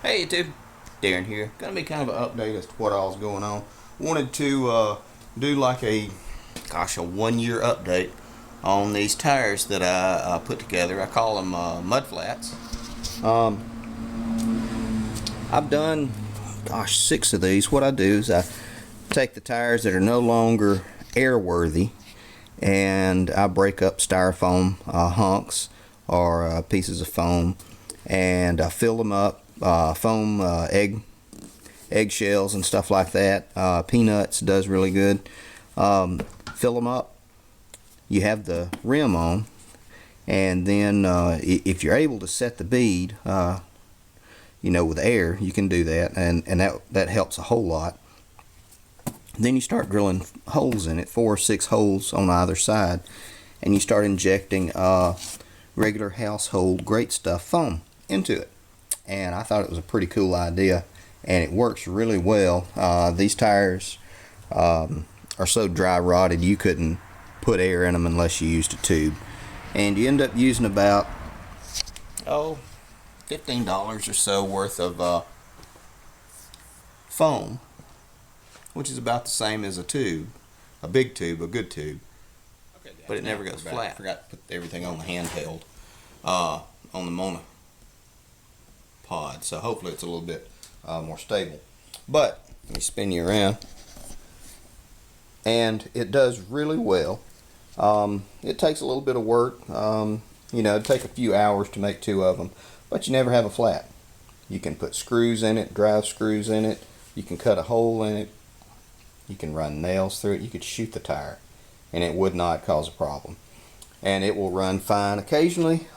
Hey YouTube, Darren here. Gonna be kind of an update as to what all's going on. Wanted to do like a 1 year update on these tires that I put together. I call them mud flats. I've done 6 of these. What I do is I take the tires that are no longer airworthy and I break up styrofoam hunks or pieces of foam and I fill them up. Foam, eggshells and stuff like that. Peanuts does really good. Fill them up. You have the rim on, and then if you're able to set the bead, with air, you can do that, and that helps a whole lot. Then you start drilling holes in it, 4 or 6 holes on either side, and you start injecting regular household great stuff foam into it. And I thought it was a pretty cool idea, and it works really well. These tires are so dry rotted you couldn't put air in them unless you used a tube, and you end up using about $15 or so worth of foam, which is about the same as a tube, a big tube, a good tube. Okay, but it never goes flat. Forgot to put everything on the handheld, on the monopod, so hopefully it's a little bit more stable. But let me spin you around, and it does really well. It takes a little bit of work. It'd take a few hours to make 2 of them, but you never have a flat. You can put screws in it, drive screws in it, you can cut a hole in it, you can run nails through it, you could shoot the tire and it would not cause a problem, and it will run fine. Occasionally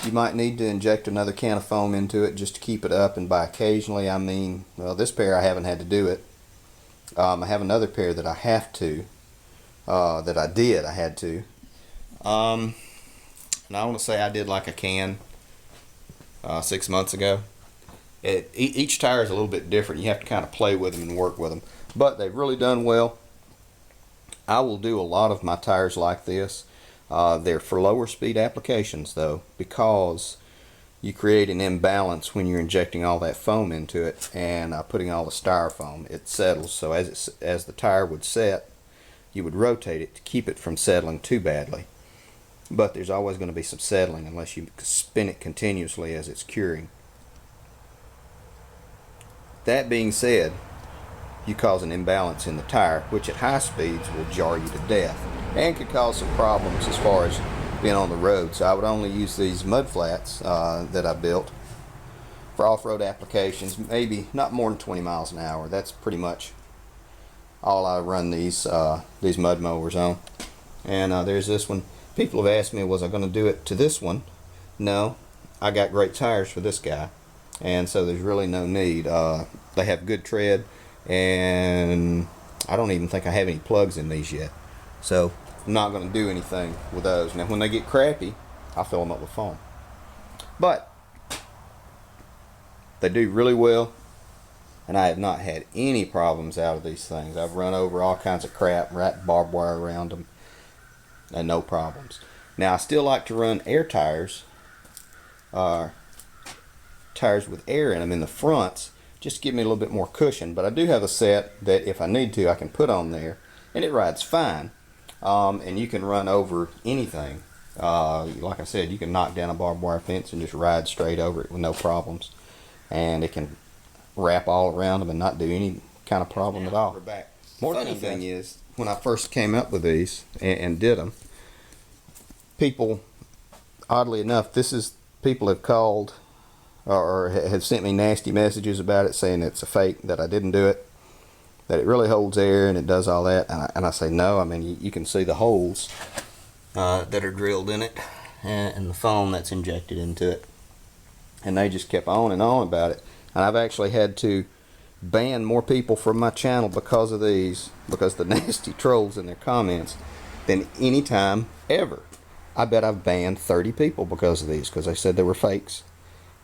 you might need to inject another can of foam into it just to keep it up, and by occasionally I mean, well, this pair I haven't had to do it. I have another pair that I have to, I had to, and I want to say I did like a can 6 months ago. Each tire is a little bit different. You have to kind of play with them and work with them, but they've really done well. I will do a lot of my tires like this. They're for lower speed applications though, because you create an imbalance when you're injecting all that foam into it and putting all the styrofoam. It settles, so as the tire would set, you would rotate it to keep it from settling too badly. But there's always going to be some settling unless you spin it continuously as it's curing. That being said, you cause an imbalance in the tire, which at high speeds will jar you to death and could cause some problems as far as being on the road. So I would only use these mud flats that I built for off-road applications, maybe not more than 20 miles an hour. That's pretty much all I run these mud mowers on. And there's this one. People have asked me, was I going to do it to this one? No, I got great tires for this guy, and so there's really no need. They have good tread, and I don't even think I have any plugs in these yet, so I'm not going to do anything with those. Now when they get crappy, I'll fill them up with foam, but they do really well, and I have not had any problems out of these things. I've run over all kinds of crap, wrapped barbed wire around them, and no problems. Now I still like to run air tires, tires with air in them in the fronts, just to give me a little bit more cushion. But I do have a set that if I need to I can put on there, and it rides fine. And you can run over anything. Like I said, you can knock down a barbed wire fence and just ride straight over it with no problems, and it can wrap all around them and not do any kind of problem at all. We're back. More funny thing is, when I first came up with these and did them, people, oddly enough, people have called or have sent me nasty messages about it, saying it's a fake, that I didn't do it, that it really holds air and it does all that. And I say no. I mean, you can see the holes that are drilled in it and the foam that's injected into it, and they just kept on and on about it. And I've actually had to ban more people from my channel because of these, because the nasty trolls in their comments, than any time ever. I bet I've banned 30 people because of these, because they said they were fakes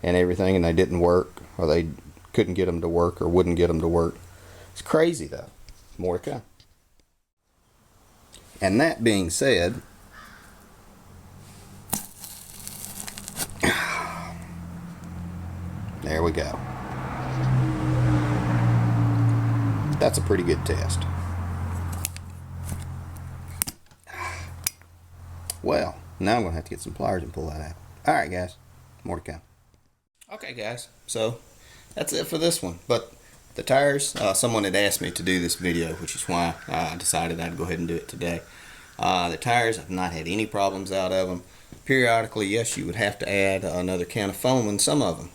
and everything, and they didn't work, or they couldn't get them to work, or wouldn't get them to work. It's crazy though. More to come. And that being said, There we go. That's a pretty good test. Well, now I'm going to have to get some pliers and pull that out. Alright guys, more to come. Okay guys, so that's it for this one. But the tires, someone had asked me to do this video, which is why I decided I'd go ahead and do it today. The tires, I've not had any problems out of them. Periodically, yes, you would have to add another can of foam in some of them.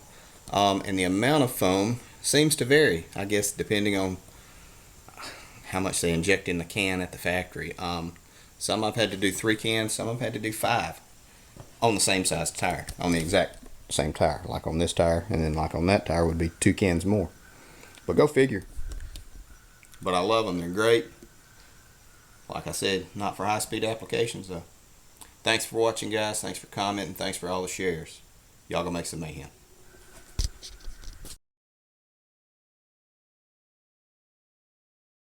And the amount of foam seems to vary, I guess, depending on how much they inject in the can at the factory. Some I've had to do 3 cans, some I've had to do 5 on the same size tire, on the exact same tire. Like on this tire, and then like on that tire would be 2 cans more. But go figure. But I love them, they're great. Like I said, not for high-speed applications though. Thanks for watching guys, thanks for commenting, thanks for all the shares. Y'all gonna make some mayhem.